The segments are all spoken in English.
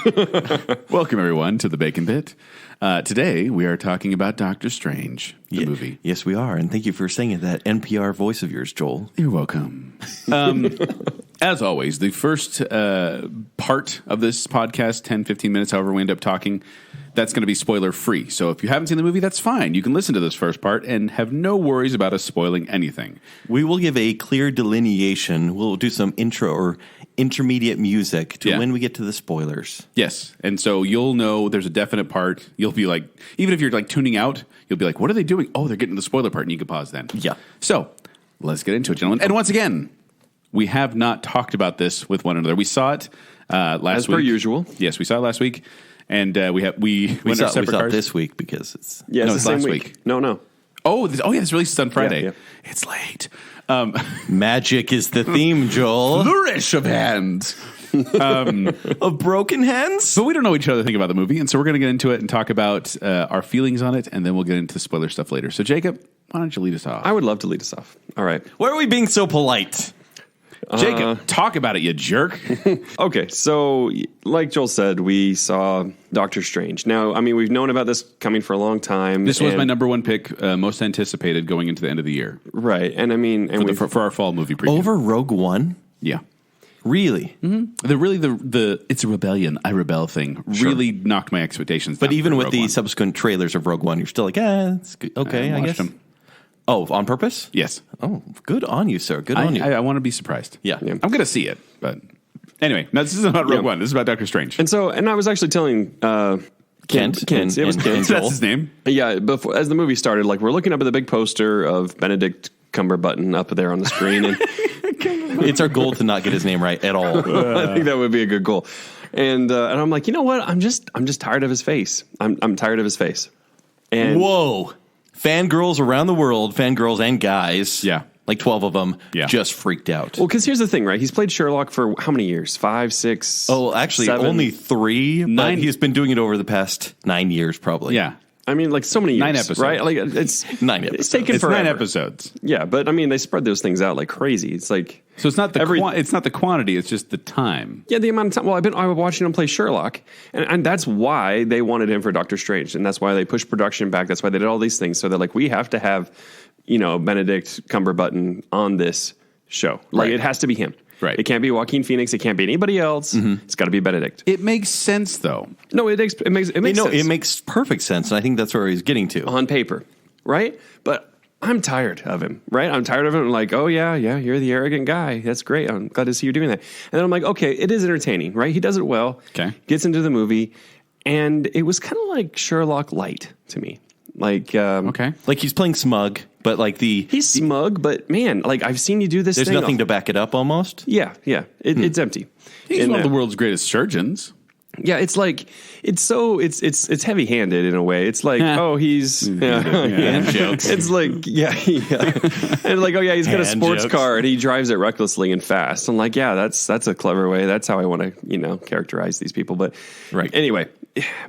Welcome, everyone, to the BaconBit. Today, we are talking about Doctor Strange, the movie. Yes, we are. And thank you for saying that NPR voice of yours, Joel. You're welcome. As always, the first part of this podcast, 10, 15 minutes, however we end up talking, that's going to be spoiler-free. So if you haven't seen the movie, that's fine. You can listen to this first part and have no worries about us spoiling anything. We will give a clear delineation. We'll do some intro or intermediate music to when we get to the spoilers. Yes. And so you'll know there's a definite part. You'll be like, even if you're like tuning out, you'll be like, what are they doing? Oh, they're getting to the spoiler part, and you can pause then. Yeah. So let's get into it, gentlemen. And once again, we have not talked about this with one another. We saw it last week. As per usual. Yes, we saw it last week. And we went our separate cars. It this week because it's... Yeah, No, it's the it's same last week. No. Oh, yeah, it's released on Friday. Yeah. It's late. Magic is the theme, Joel. Flourish of hands. Of broken hands? So we don't know what each other think about the movie, and so we're going to get into it and talk about our feelings on it, and then we'll get into spoiler stuff later. So, Jacob, why don't you lead us off? I would love to lead us off. All right. Why are we being so polite? Jacob, talk about it, you jerk. Okay, so like Joel said, we saw Doctor Strange. Now, I mean, we've known about this coming for a long time. This was my number one pick, most anticipated going into the end of the year. Right, and I mean... and For our fall movie preview. Over Rogue One? Yeah. Really? Mm-hmm. The it's a rebellion, I rebel thing really knocked my expectations down. But even for with Rogue the One. subsequent trailers of Rogue One, you're still like, it's good. Okay, I guess. Them. Oh, on purpose? Yes. Oh, good on you, sir. Good on you. I want to be surprised. Yeah. I'm going to see it, but anyway, no, this isn't about Rogue One. This is about Doctor Strange. And I was actually telling Kent. It was Kent. That's his name. Yeah, before as the movie started, like we're looking up at the big poster of Benedict Cumberbatton up there on the screen, and It's our goal to not get his name right at all. I think that would be a good goal. And I'm like, you know what? I'm just tired of his face. I'm tired of his face. And Whoa. Fangirls around the world, fangirls and guys. Yeah. Like 12 of them. Yeah. Just freaked out. Well, because here's the thing, right? He's played Sherlock for how many years? 5, 6? Oh, actually, 7? only 3. 9. But he's been doing it over the past 9 years, probably. Yeah. I mean, like so many years, 9 episodes. right? Like it's 9 episodes. It's taken It's forever. 9 episodes. Yeah, but I mean, they spread those things out like crazy. It's like So it's not it's not the quantity, it's just the time. yeah, the amount of time. Well, I was watching him play Sherlock, and that's why they wanted him for Doctor Strange, and that's why they pushed production back. That's why they did all these things. So they're like, we have to have, Benedict Cumberbutton on this show. Like Right. it has to be him. Right. It can't be Joaquin Phoenix. It can't be anybody else. It's got to be Benedict. It makes sense, though. No, it makes sense. It makes perfect sense. And I think that's where he's getting to. On paper, right? But I'm tired of him, right? I'm tired of him. I'm like, oh, yeah, you're the arrogant guy. That's great. I'm glad to see you doing that. And then I'm like, okay, it is entertaining, right? He does it well. Okay. Gets into the movie. And it was kind of like Sherlock Light to me. Like, Okay. Like he's playing smug, but like he's smug, but man, like I've seen you do this there's thing. nothing to back it up almost. Yeah. It's empty. He's And, one of the world's greatest surgeons. Yeah, it's like it's heavy-handed in a way. It's like, oh, he's Hand jokes. It's like, yeah. And like, oh yeah, he's got a Hand sports jokes. car and he drives it recklessly and fast. I'm like, yeah, that's a clever way. That's how I want to, characterize these people. But Right. Anyway,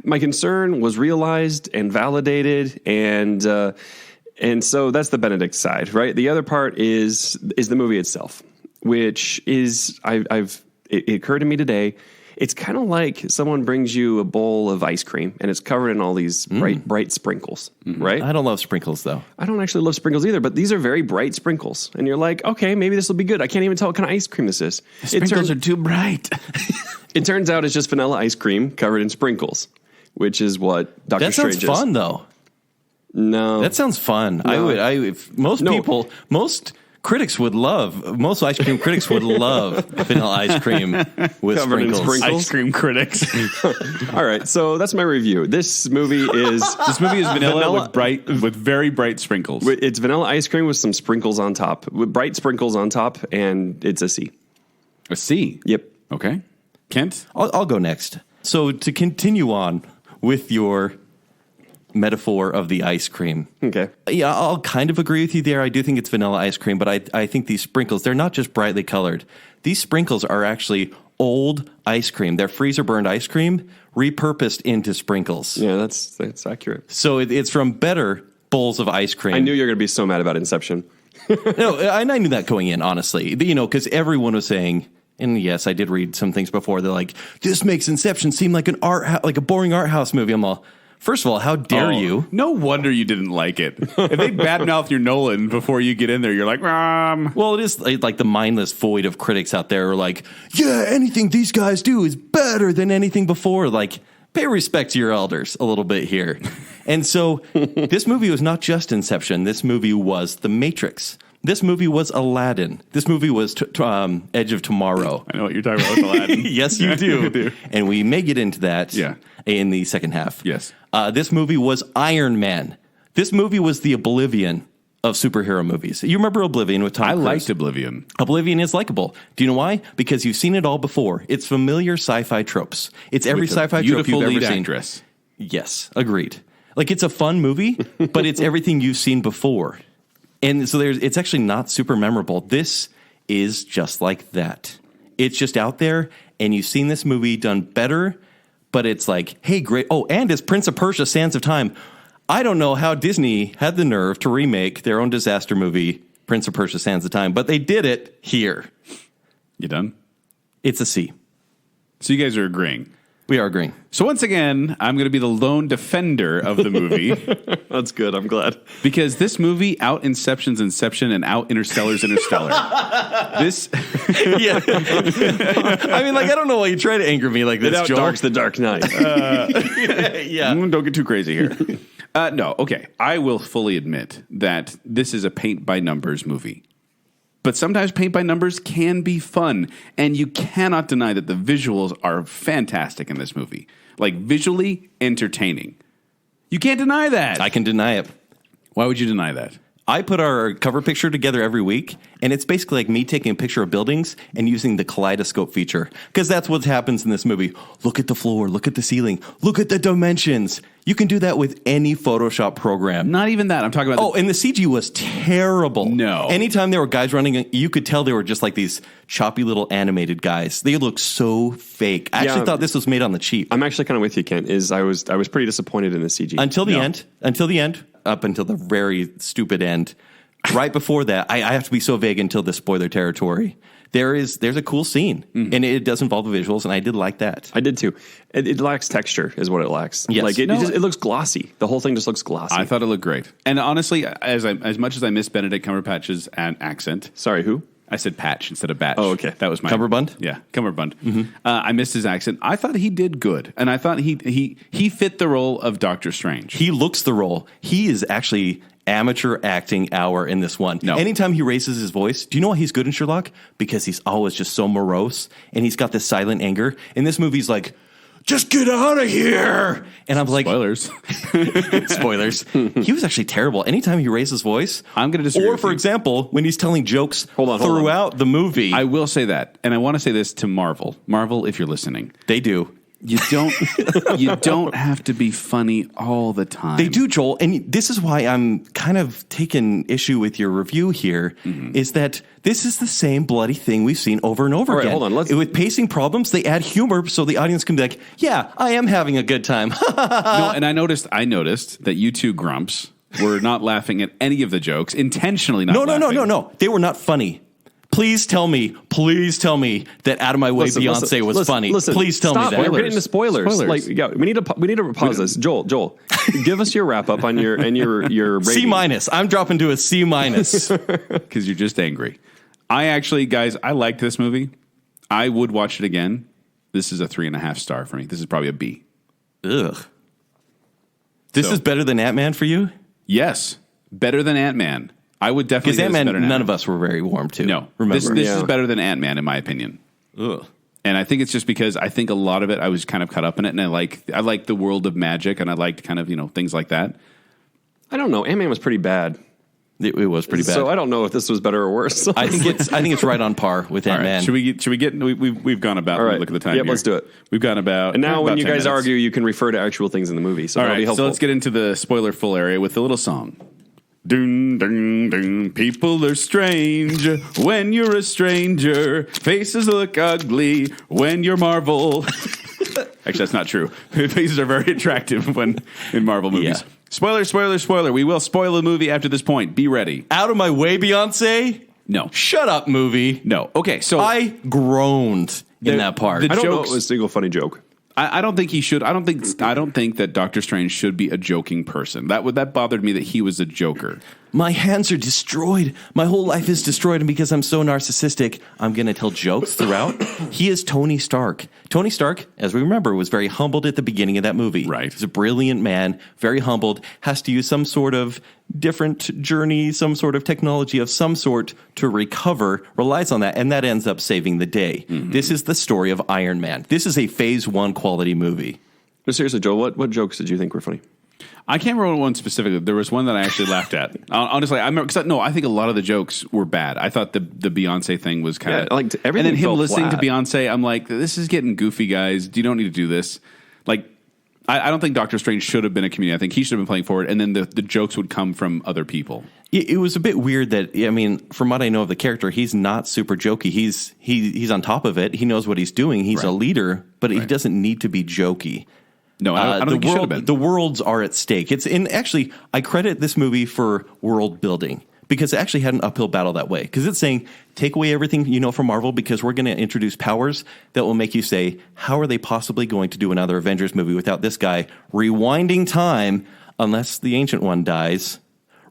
my concern was realized and validated, and so that's the Benedict side, right? The other part is the movie itself, which is it occurred to me today. It's kind of like someone brings you a bowl of ice cream and it's covered in all these bright sprinkles, right? I don't love sprinkles, though. I don't actually love sprinkles either, but these are very bright sprinkles. And you're like, okay, maybe this will be good. I can't even tell what kind of ice cream this is. Sprinkles are too bright. It turns out it's just vanilla ice cream covered in sprinkles, which is what Doctor That Strange sounds is. fun, though. No. That sounds fun. No. Most critics would love, most ice cream critics would love vanilla ice cream with Covered in sprinkles. sprinkles. Ice cream critics. All right, so that's my review. This movie is vanilla with very bright sprinkles. It's vanilla ice cream with some sprinkles on top, with bright sprinkles on top, and it's a C. A C. Yep. Okay. Kent? I'll go next. So to continue on with your metaphor of the ice cream. Okay. Yeah, I'll kind of agree with you there. I do think it's vanilla ice cream, but I think these sprinkles, they're not just brightly colored. These sprinkles are actually old ice cream. They're freezer burned ice cream repurposed into sprinkles. Yeah, that's accurate. So it's from better bowls of ice cream. I knew you were going to be so mad about Inception. No, and I knew that going in, honestly. Because everyone was saying And yes, I did read some things before. They're like, this makes Inception seem like like a boring art house movie. I'm all, first of all, how dare you? No wonder you didn't like it. If they badmouth your Nolan before you get in there, you're like, Well, it is like the mindless void of critics out there are like, yeah, anything these guys do is better than anything before. Like, pay respect to your elders a little bit here. And so this movie was not just Inception. This movie was The Matrix. This movie was Aladdin. This movie was Edge of Tomorrow. I know what you're talking about with Aladdin. Yes, you do. I do. And we may get into that Yeah. in the second half. Yes. This movie was Iron Man. This movie was the Oblivion of superhero movies. You remember Oblivion with Tom Cruise? I liked Oblivion. Oblivion is likable. Do you know why? Because you've seen it all before. It's familiar sci-fi tropes. It's every With a sci-fi trope you've beautiful ever lead seen. actress. Yes, agreed. Like, it's a fun movie, but it's everything you've seen before. And so it's actually not super memorable. This is just like that. It's just out there, and you've seen this movie done better, but it's like, hey, great. Oh, and it's Prince of Persia, Sands of Time. I don't know how Disney had the nerve to remake their own disaster movie, Prince of Persia, Sands of Time, but they did it here. You done? It's a C. So you guys are agreeing. We are agreeing. So once again, I'm going to be the lone defender of the movie. That's good. I'm glad. Because this movie out Inception's Inception and out Interstellar's Interstellar. This, Yeah. I mean, like, I don't know why you try to anger me like this, It out Joel. darks the Dark Knight. Yeah. don't get too crazy here. No, okay. I will fully admit that this is a paint by numbers movie. But sometimes paint by numbers can be fun, and you cannot deny that the visuals are fantastic in this movie. Like, visually entertaining. You can't deny that. I can deny it. Why would you deny that? I put our cover picture together every week, and it's basically like me taking a picture of buildings and using the kaleidoscope feature, because that's what happens in this movie. Look at the floor, look at the ceiling, look at the dimensions. You can do that with any Photoshop program. Not even that. I'm talking about... Oh, and the CG was terrible. No. Anytime there were guys running, you could tell they were just like these choppy little animated guys. They looked so fake. I actually thought this was made on the cheap. I'm actually kind of with you, Kent. I was pretty disappointed in the CG. Until the end, up until the very stupid end. Right before that, I have to be so vague until the spoiler territory. There's a cool scene, and it does involve the visuals, and I did like that. I did too. It lacks texture, is what it lacks. Yes. Like it looks glossy. The whole thing just looks glossy. I thought it looked great. And honestly, as much as I miss Benedict Cumberbatch's accent... Sorry, who? I said patch instead of batch. Oh, okay. That was my... Cumberbund? Yeah, Cumberbund. I missed his accent. I thought he did good. And I thought he fit the role of Doctor Strange. He looks the role. He is actually amateur acting hour in this one. No. Anytime he raises his voice, do you know why he's good in Sherlock? Because he's always just so morose, and he's got this silent anger. In this movie, he's like, just get out of here. And I'm like... Spoilers. Spoilers. He was actually terrible. Anytime he raised his voice... I'm going to disagree Or, with for you. example, when he's telling jokes Hold throughout the movie. I will say that. And I want to say this to Marvel. Marvel, if you're listening. They do. You don't have to be funny all the time. They do, Joel. And this is why I'm kind of taking issue with your review here, is that this is the same bloody thing we've seen over and over All right, again. hold on, With pacing problems, they add humor so the audience can be like, yeah, I am having a good time. No, and I noticed that you two grumps were not laughing at any of the jokes, intentionally not laughing. No. They were not funny. Please tell me that Out of My Way Beyonce was funny. Please tell me that. We're getting into spoilers. Like, yeah, we need to pause this. Joel, give us your wrap up on your rating. C minus. I'm dropping to a C minus. Because you're just angry. I actually, guys, I liked this movie. I would watch it again. This is a 3.5 star for me. This is probably a B. Ugh. This is better than Ant-Man for you? Yes, better than Ant-Man. I would definitely Because say Ant-Man, none of us were very warm to. No, remember? this is better than Ant-Man in my opinion. Ugh. And I think it's just because I think a lot of it I was kind of caught up in it, and I like the world of magic, and I liked kind of things like that. I don't know. Ant-Man was pretty bad. It was pretty bad. So I don't know if this was better or worse. I think it's right on par with Ant-Man. Right. Should we get? We've gone about. All right. Look at the time. Yep, here. let's do it. We've gone about. And now, about when you 10 guys minutes. argue, you can refer to actual things in the movie. So All that'll be right. helpful. So let's get into the spoiler full area with a little song. Ding, ding, ding. People are strange when you're a stranger. Faces look ugly when you're Marvel. Actually, that's not true. Faces are very attractive when in Marvel movies. Yeah. Spoiler. We will spoil a movie after this point. Be ready. Out of My Way, Beyonce No. Shut up, movie. No. Okay, so I groaned in that part. I don't know a single funny joke. I don't think he should. I don't think that Doctor Strange should be a joking person. That bothered me that he was a joker. My hands are destroyed. My whole life is destroyed, and because I'm so narcissistic, I'm going to tell jokes throughout. He is Tony Stark. Tony Stark, as we remember, was very humbled at the beginning of that movie. Right. He's a brilliant man, very humbled, has to use some sort of different journey, some sort of technology of some sort to recover, relies on that, and that ends up saving the day. Mm-hmm. This is the story of Iron Man. This is a Phase 1 quality movie. No, seriously, Joel, what jokes did you think were funny? I can't remember one specifically. There was one that I actually laughed at. Honestly, I remember because I think a lot of the jokes were bad. I thought the Beyonce thing was kind of like everything. And then him listening flat. to Beyonce, I'm like, this is getting goofy, guys. You don't need to do this. Like, I don't think Doctor Strange should have been a comedian. I think he should have been playing forward, and then the jokes would come from other people. It was a bit weird that, I mean, from what I know of the character, he's not super jokey. He's on top of it. He knows what he's doing. He's a leader, but he doesn't need to be jokey. No, I don't think he should have been. The worlds are at stake. Actually, I credit this movie for world building because it actually had an uphill battle that way. Because it's saying, take away everything you know from Marvel because we're going to introduce powers that will make you say, how are they possibly going to do another Avengers movie without this guy rewinding time, unless the Ancient One dies,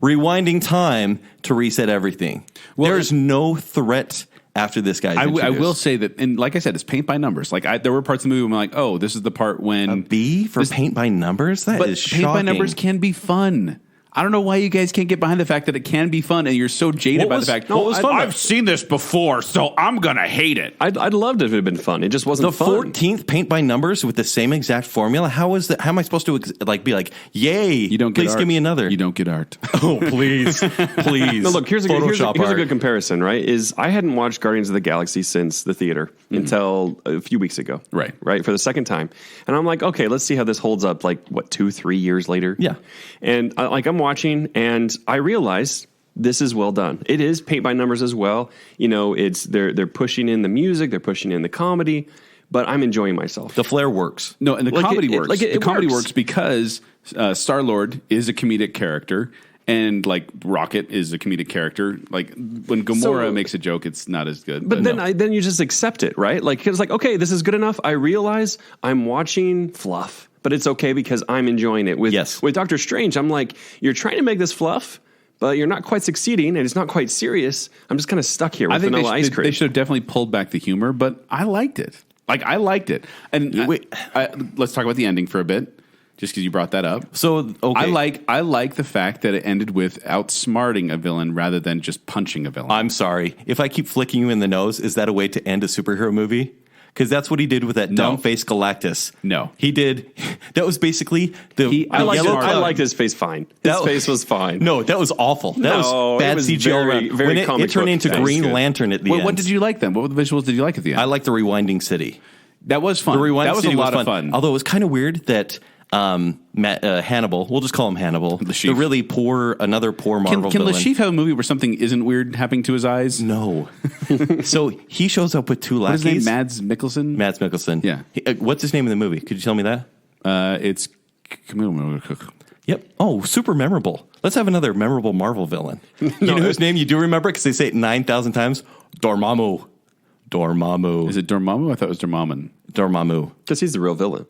rewinding time to reset everything. Well, there's no threat after this guy's I will say that, and like I said, it's paint by numbers. Like there were parts of the movie where I'm like, oh, this is the part when a B for paint by numbers. That is shocking. Paint by numbers can be fun. I don't know why you guys can't get behind the fact that it can be fun, and you're so jaded by the fact. No, it was fun. I've seen this before, so I'm gonna hate it. I'd loved it if it had been fun. It just wasn't fun. The 14th paint by numbers with the same exact formula. How am I supposed to be like, yay? You don't get please art. give me another. You don't get art. Oh, please, please. No, look, here's a good comparison. Right? Is I hadn't watched Guardians of the Galaxy since the theater until a few weeks ago. Right, for the second time, and I'm like, okay, let's see how this holds up. Like 2-3 years later. Yeah, and I'm watching and I realize this is well done. It is paint by numbers as well. You know, they're pushing in the music, they're pushing in the comedy, but I'm enjoying myself. The flair works. No, and the comedy works. The comedy works because Star-Lord is a comedic character, and like Rocket is a comedic character. Like when Gamora makes a joke, it's not as good. But then you just accept it, right? Like it's like, okay, this is good enough. I realize I'm watching fluff. But it's okay because I'm enjoying it. With Doctor Strange, I'm like, you're trying to make this fluff, but you're not quite succeeding, and it's not quite serious. I'm just kind of stuck here with vanilla ice cream. They should have definitely pulled back the humor, but I liked it. I liked it. And let's talk about the ending for a bit, just because you brought that up. So okay. I like the fact that it ended with outsmarting a villain rather than just punching a villain. I'm sorry. If I keep flicking you in the nose, is that a way to end a superhero movie? Because that's what he did with that dumb face Galactus. No. He did. That was basically I liked his face fine. His face was fine. No, that was awful. That was bad CGI. Very it turned into Green Lantern at the end. What did you like then? What visuals did you like at the end? I liked the rewinding city. That was fun. That was a lot of fun. Although it was kind of weird that Hannibal, we'll just call him Hannibal, the really another poor Marvel villain. Can Le Chief have a movie where something isn't weird happening to his eyes? No. So he shows up with two lackeys. What is his name? Mads Mikkelsen? Mads Mikkelsen. Yeah. What's his name in the movie? Could you tell me that? It's Camille. Yep. Oh, super memorable. Let's have another memorable Marvel villain. You know whose name you do remember because they say it 9,000 times? Dormammu. Is it Dormammu? I thought it was Dormammu. Dormammu. Because he's the real villain.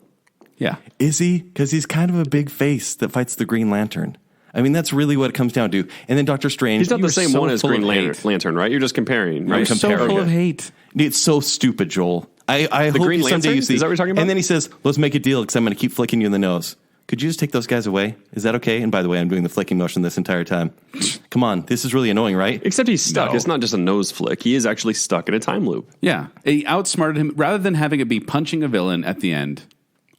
Yeah. Is he? Because he's kind of a big face that fights the Green Lantern. I mean, that's really what it comes down to. And then Doctor Strange. He's not the same one as Green Lantern, right? You're just comparing, right? You're so full of hate. It's so stupid, Joel. I hope Green someday you see. Is that what you're talking about? And then he says, let's make a deal because I'm going to keep flicking you in the nose. Could you just take those guys away? Is that okay? And by the way, I'm doing the flicking motion this entire time. Come on. This is really annoying, right? Except he's stuck. No. It's not just a nose flick. He is actually stuck in a time loop. Yeah. He outsmarted him. Rather than having it be punching a villain at the end,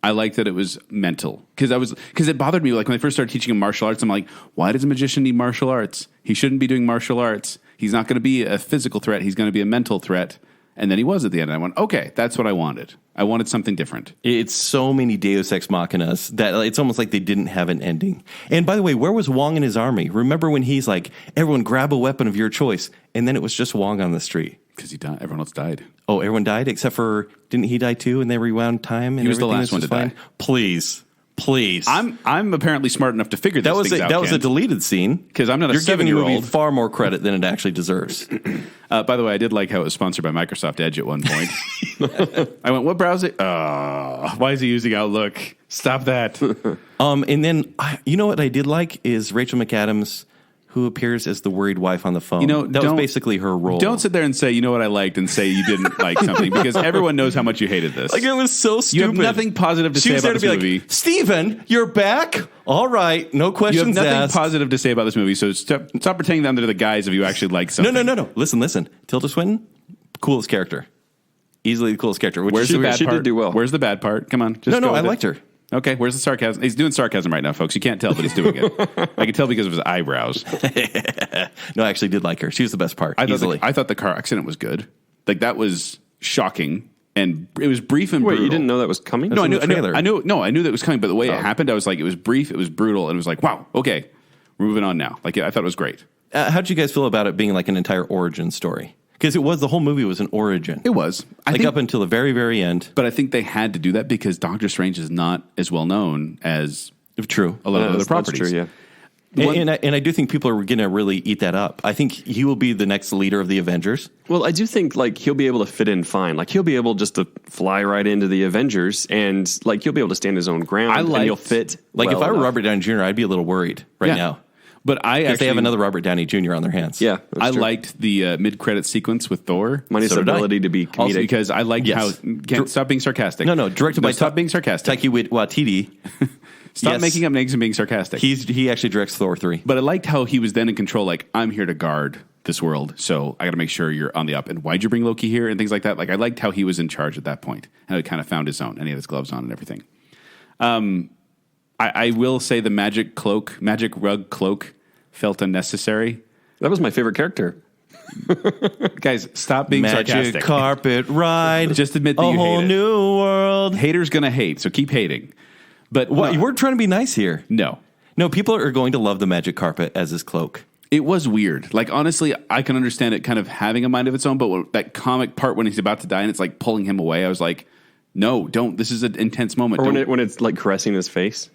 I like that it was mental. Because it bothered me. Like when I first started teaching him martial arts, I'm like, why does a magician need martial arts? He shouldn't be doing martial arts. He's not going to be a physical threat. He's going to be a mental threat. And then he was at the end. And I went, okay, that's what I wanted. I wanted something different. It's so many Deus Ex Machinas that it's almost like they didn't have an ending. And by the way, where was Wong and his army? Remember when he's like, everyone grab a weapon of your choice. And then it was just Wong on the street. Because he died. Everyone else died. Oh, everyone died except for, didn't he die too? And they rewound time and he was the everything last one to fine? die. Please. Please. I'm apparently smart enough to figure this things out. That was a deleted scene. Because I'm not a 7-year-old. You're giving the movie far more credit than it actually deserves. By the way, I did like how it was sponsored by Microsoft Edge at one point. I went, what browser? Why is he using Outlook? Stop that. And then, you know what I did like is Rachel McAdams, who appears as the worried wife on the phone. That was basically her role. Don't sit there and say, you know what I liked, and say you didn't like something, because everyone knows how much you hated this. Like, it was so stupid. You have nothing positive to say about this movie. Like, Steven, you're back? All right, no questions asked. You have nothing positive to say about this movie, so stop pretending under the guise of you actually like something. No. Listen. Tilda Swinton, coolest character. Easily the coolest character. Where's the bad part? She did do well. Where's the bad part? Come on. I liked her. Okay, where's the sarcasm? He's doing sarcasm right now, folks. You can't tell, but he's doing it. I can tell because of his eyebrows. No, I actually did like her. She was the best part. I thought the car accident was good. Like, that was shocking, and it was brief and brutal. Wait, you didn't know that was coming? No, I knew that was coming, but the way it happened, I was like, it was brief, it was brutal, and it was like, wow, okay, we're moving on now. Like, I thought it was great. How did you guys feel about it being like an entire origin story? Because the whole movie was an origin. It was. I think, up until the very, very end. But I think they had to do that because Doctor Strange is not as well known as a lot of other properties. That's true, yeah. And I do think people are going to really eat that up. I think he will be the next leader of the Avengers. Well, I do think like he'll be able to fit in fine. Like he'll be able just to fly right into the Avengers, and like he'll be able to stand his own ground. And he'll fit. Like if I were Robert Downey Jr., I'd be a little worried now. But they have another Robert Downey Jr. on their hands. Yeah, I liked the mid-credit sequence with Thor. Minus the ability to be comedic. Also because I liked how... Stop being sarcastic. No, directed by... Stop being sarcastic. Taika Waititi. Stop making up names and being sarcastic. He actually directs Thor 3. But I liked how he was then in control, like, I'm here to guard this world, so I got to make sure you're on the up. And why'd you bring Loki here? And things like that. Like, I liked how he was in charge at that point. And he kind of found his own, and he had his gloves on and everything. I will say the magic rug cloak felt unnecessary. That was my favorite character. Guys, stop being sarcastic. Magic carpet ride. Just admit that you hate it. A whole new world. Haters gonna hate, so keep hating. But we're trying to be nice here. No, people are going to love the magic carpet as his cloak. It was weird. Like, honestly, I can understand it kind of having a mind of its own, but that comic part when he's about to die and it's like pulling him away, I was like, no, don't. This is an intense moment. Or when it's like caressing his face.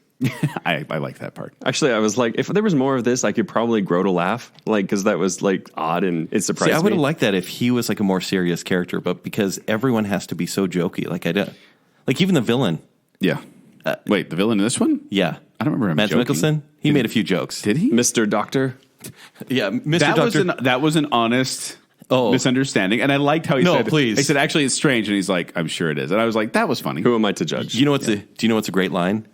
I like that part. Actually, I was like, if there was more of this, I could probably grow to laugh, like because that was like odd and it surprised me. I would have liked that if he was like a more serious character, but because everyone has to be so jokey, like I don't, like even the villain. Yeah. Wait, the villain in this one? Yeah, I don't remember him. Mads Mikkelsen. He made a few jokes. Did he? Mr. Doctor. Yeah, Mr. Doctor. That was an honest misunderstanding, and I liked how he said. Please. He said, "Actually, it's strange," and he's like, "I'm sure it is," and I was like, "That was funny." Who am I to judge? Do you know what's a great line?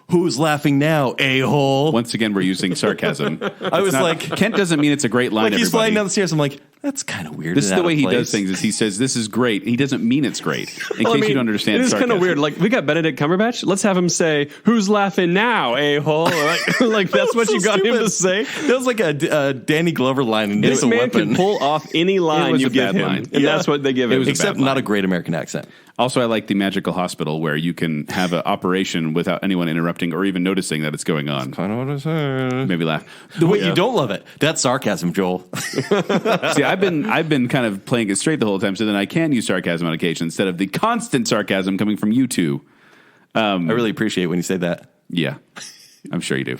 Who's laughing now, a-hole? Once again, we're using sarcasm. Kent doesn't mean it's a great line. Like he's flying down the stairs. I'm like, that's kind of weird. This is the way he does things. Is he says this is great. He doesn't mean it's great. In case you don't understand, it is kind of weird. Like we got Benedict Cumberbatch. Let's have him say, "Who's laughing now, a-hole?" Like that's what you got him to say. That was like a Danny Glover line. And this man can pull off any line you give him, and that's what they give him. Except not a great American accent. Also, I like the magical hospital where you can have an operation without anyone interrupting or even noticing that it's going on. I know what I said. Maybe laugh. Wait, you don't love it? That's sarcasm, Joel. See, I've been kind of playing it straight the whole time, so then I can use sarcasm on occasion instead of the constant sarcasm coming from you two. I really appreciate when you say that. Yeah, I'm sure you do.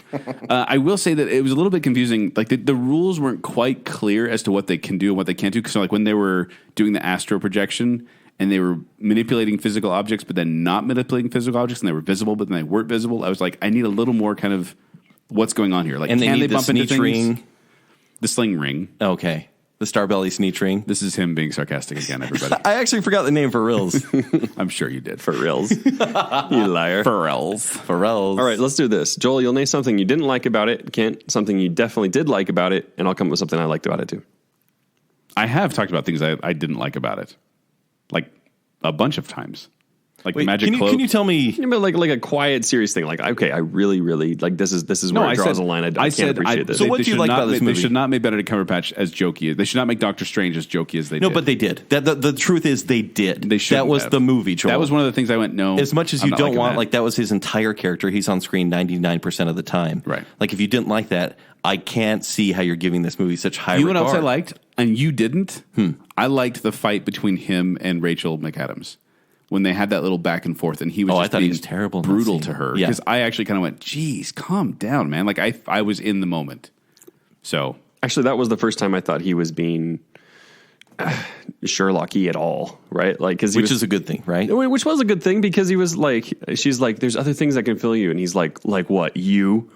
I will say that it was a little bit confusing. Like the rules weren't quite clear as to what they can do and what they can't do. So like when they were doing the astral projection and they were manipulating physical objects, but then not manipulating physical objects, and they were visible, but then they weren't visible. I was like, I need a little more kind of what's going on here. Like, and can they bump into things? Ring? The sling ring. Okay. The Starbelly Sneech ring. This is him being sarcastic again, everybody. I actually forgot the name for reals. I'm sure you did. For reals. You liar. For reals. For reals. All right, let's do this. Joel, you'll name something you didn't like about it. Kent, something you definitely did like about it. And I'll come up with something I liked about it, too. I have talked about things I didn't like about it. Like, a bunch of times. Like the magic cloak. Can you tell me? Yeah, but like a quiet, serious thing. Like, okay, I really, really like this is where it draws a line. I can't appreciate this. So what do you like about this movie? They should not make Benedict Cumberbatch as jokey. They should not make Doctor Strange as jokey as they did. No, but they did. The truth is they did. They should. That was the movie, Joel. That was one of the things I went, no. As much as you don't want, like that was his entire character. He's on screen 99% of the time. Right. Like if you didn't like that, I can't see how you're giving this movie such high regard. You know what else I liked? And you didn't? I liked the fight between him and Rachel McAdams. when they had that little back and forth, and he was I just thought he being was terrible in that brutal scene. to her. Yeah. Because I actually kind of went, geez, calm down, man. Like I was in the moment. So Actually, that was the first time I thought he was being Sherlock-y at all, right? Like, because Which is a good thing, right? which was a good thing, because he was like, she's like, there's other things that can fill you, and he's like what, you?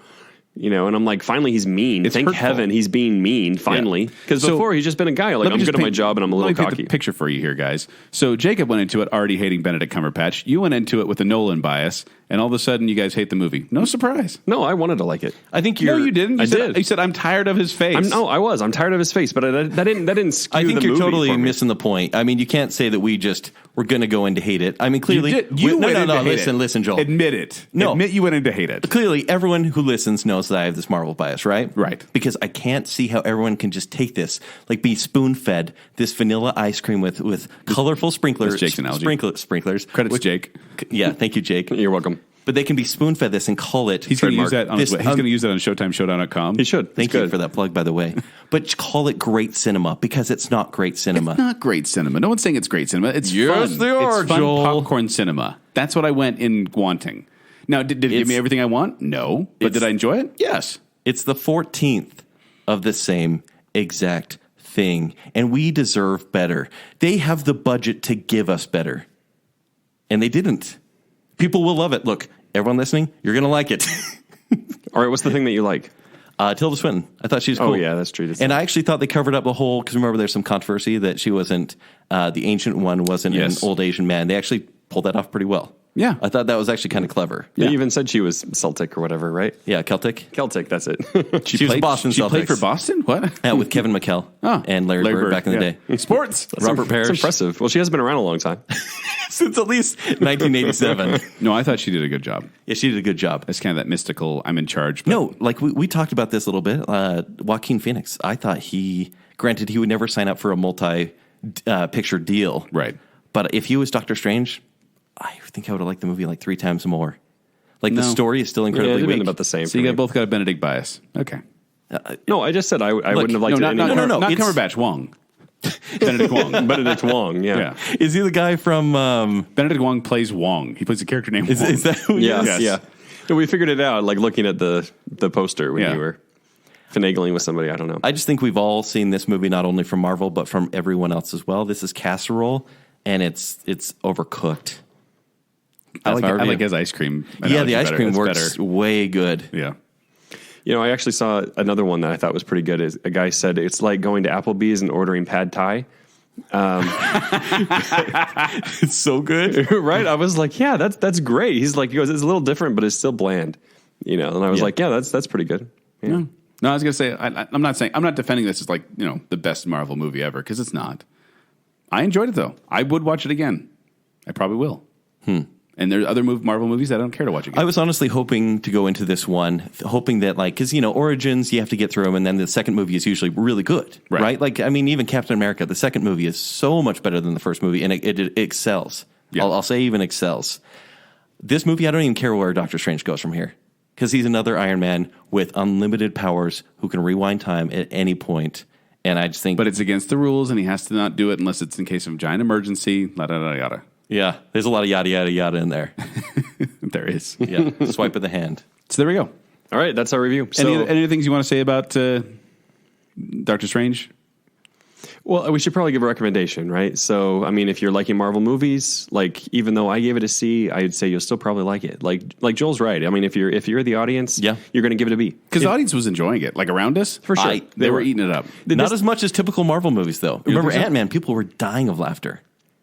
You know, and I'm like, finally, he's mean. Thank hurtful. heaven he's being mean, finally. Because So, before, he's just been a guy, like, I'm good at my job and I'm a little let me paint cocky. the picture for you here, guys. So Jacob went into it already hating Benedict Cumberbatch. You went into it with a Nolan bias, and all of a sudden you guys hate the movie. No surprise. No, I wanted to like it. I think No, you didn't. I did. You said, I'm tired of his face. I was. I'm tired of his face, but that didn't skew I think the you're movie totally for me. missing the point. I mean, you can't say that we're going to go in to hate it. I mean, clearly, You went in to hate listen, it. listen, Joel. Admit it. No. Admit you went in to hate it. Clearly, everyone who listens knows that I have this Marvel bias, right? Right. Because I can't see how everyone can just take this, like be spoon-fed this vanilla ice cream with colorful sprinklers. That's Jake's analogy. Sprinklers. Credits Jake. Yeah, thank you, Jake. You're welcome. But they can be spoon-fed this and call it. He's going to use that on This- he's going to use that on ShowtimeShowdown.com. He should. Thank It's you good. for that plug, by the way. But call it great cinema, because it's not great cinema. It's not great cinema. No one's saying it's great cinema. It's Yes, fun. they are, it's fun Joel. popcorn cinema. That's what I went in wanting. Now, did it give me everything I want? No. But did I enjoy it? Yes. It's the 14th of the same exact thing, and we deserve better. They have the budget to give us better, and they didn't. People will love it. Look, everyone listening, you're going to like it. All right, what's the thing that you like? Tilda Swinton. I thought she was cool. Oh, yeah, that's true. And I actually thought they covered up the whole, because remember there's some controversy that she wasn't, the ancient one wasn't Yes. an old Asian man. They actually pulled that off pretty well. Yeah. I thought that was actually kind of clever. They even said she was Celtic or whatever, right? Yeah, Celtic. Celtic, that's it. She was Boston She played Celtics. for Boston? What? Yeah, with Kevin McHale and Larry Bird back in the day. Sports. Robert Parrish. That's impressive. Well, she has been around a long time. Since at least 1987. No, I thought she did a good job. Yeah, she did a good job. It's kind of that mystical, I'm in charge. But No, like we talked about this a little bit. Joaquin Phoenix, I thought granted, he would never sign up for a multi-picture deal. Right. But if he was Doctor Strange, I think I would have liked the movie like 3 times more. Like the No. story is still Yeah, incredibly they've been weak. about the same. So you both got a Benedict bias. Okay. No, I just said I wouldn't have liked No, it. not anymore. no, Not it's- Cumberbatch, Wong. Benedict Wong. Benedict Wong, yeah. Yeah. Is he the guy from? Benedict Wong plays Wong. He plays a character named Wong. Is that who he Yeah, is? Yes. yeah. And we figured it out, like looking at the poster when Yeah. you were finagling with somebody. I don't know. I just think we've all seen this movie not only from Marvel but from everyone else as well. This is Casserole, and it's overcooked. I That's my like review. his ice cream. Yeah, analogy the ice better. cream It's works better. way good. Yeah. You know, I actually saw another one that I thought was pretty good. Is a guy said it's like going to Applebee's and ordering pad thai. It's so good. Right? I was like, yeah, that's great. He goes, it's a little different, but it's still bland. You know, and I was like, yeah, that's pretty good. Yeah. No, I was going to say, I'm not defending this as like, the best Marvel movie ever, because it's not. I enjoyed it, though. I would watch it again. I probably will. And there's other Marvel movies that I don't care to watch again. I was honestly hoping to go into this one, hoping that because Origins, you have to get through them, and then the second movie is usually really good, right? Like, I mean, even Captain America, the second movie is so much better than the first movie, and it excels. Yeah. I'll say even excels. This movie, I don't even care where Doctor Strange goes from here, because he's another Iron Man with unlimited powers who can rewind time at any point. And I just think, But it's against the rules, and he has to not do it unless it's in case of giant emergency, yada. yeah, there's a lot of yada yada yada in there. There is. Yeah, swipe of the hand. So there we go. All right, that's our review. So, Any other things you want to say about Doctor Strange? well, we should probably give a recommendation, right? So, I mean, if you're liking Marvel movies, like even though I gave it a C, I'd say you'll still probably like it. Like Joel's right. I mean, if you're the audience, Yeah. you're going to give it a B. Because the audience was enjoying it. Like around us? For sure. They were eating it up. Not as much as typical Marvel movies, though. Remember think so? Ant-Man? People were dying of laughter.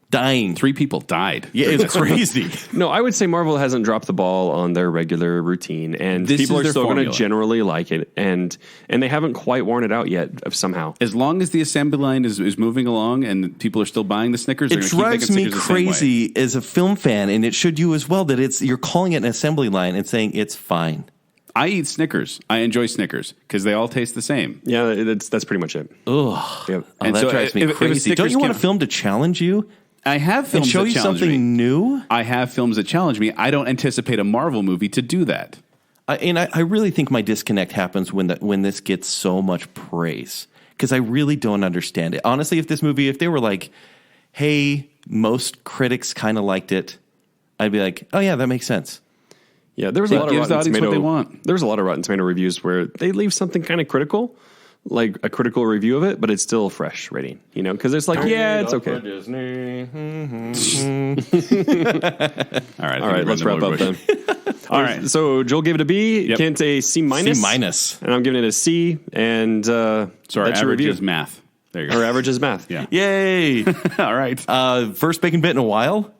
Dying. 3 people died. Yeah, it's crazy. No, I would say Marvel hasn't dropped the ball on their regular routine, and This people is are their still going to formula. generally like it, and they haven't quite worn it out yet somehow. As long as the assembly line is moving along and people are still buying the Snickers, It they're gonna keep drives making me Snickers the same way. crazy as a film fan, and it should you as well, that you're calling it an assembly line and saying it's fine. I eat Snickers. I enjoy Snickers because they all taste the same. Yeah, that's pretty much it. Ugh. Yep. Oh, And that so drives me if a crazy. Don't Snickers you want a can- film to challenge you I have films and show that you challenge something me. new? I have films that challenge me. I don't anticipate a Marvel movie to do that. I really think my disconnect happens when this gets so much praise, because I really don't understand it. Honestly, if they were like, hey, most critics kind of liked it, I'd be like, oh yeah, that makes sense. Yeah, there was a lot of gives the Rotten audience what Tomato. they want. There was a lot of Rotten Tomato reviews where they leave something kind of critical, like a critical review of it, but it's still a fresh rating, because it's like, yeah, it's okay. All Right, let's wrap up then. All right. So Joel gave it a B, Yep. Kent a C minus. C minus. And I'm giving it a C, and So our that's your average review. is math. There you go. Our average is math. Yeah. Yay! All right. First Bacon Bit in a while.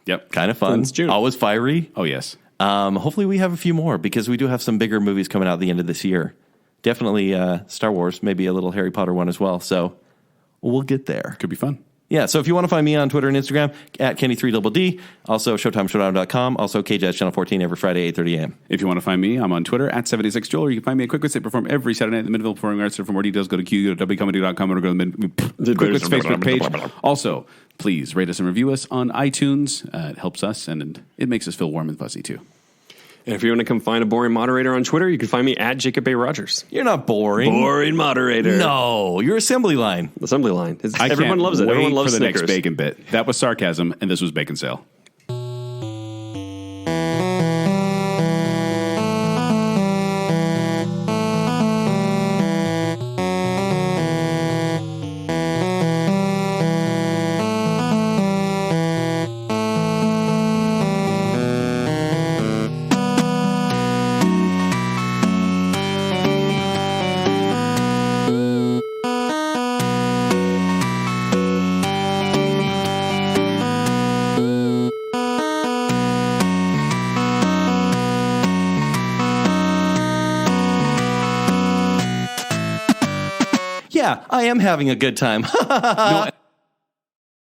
Yep. Kind of fun. Since June. Always fiery. Oh, yes. Hopefully we have a few more because we do have some bigger movies coming out at the end of this year. Definitely Star Wars, maybe a little Harry Potter one as well. So we'll get there. Could be fun. Yeah, so if you want to find me on Twitter and Instagram, at Kenny3DD, also ShowtimeShowdown.com, also KJazz Channel 14 every Friday, 8:30 a.m. If you want to find me, I'm on Twitter at 76Joel, or you can find me at Quick Wits. They perform every Saturday night at the Midville Performing Arts. For more details, go to wcomedy.com or go to the Quick Wits Facebook page. Also, please rate us and review us on iTunes. It helps us, and it makes us feel warm and fuzzy, too. And if you want to come find a boring moderator on Twitter, you can find me at Jacob A. Rogers. You're not boring. Boring moderator. No, you're assembly line. Assembly line. I Everyone can't loves it. wait Everyone loves for the Snickers. next Bacon Bit. That was sarcasm, and this was Baconsale. Yeah, I am having a good time. No,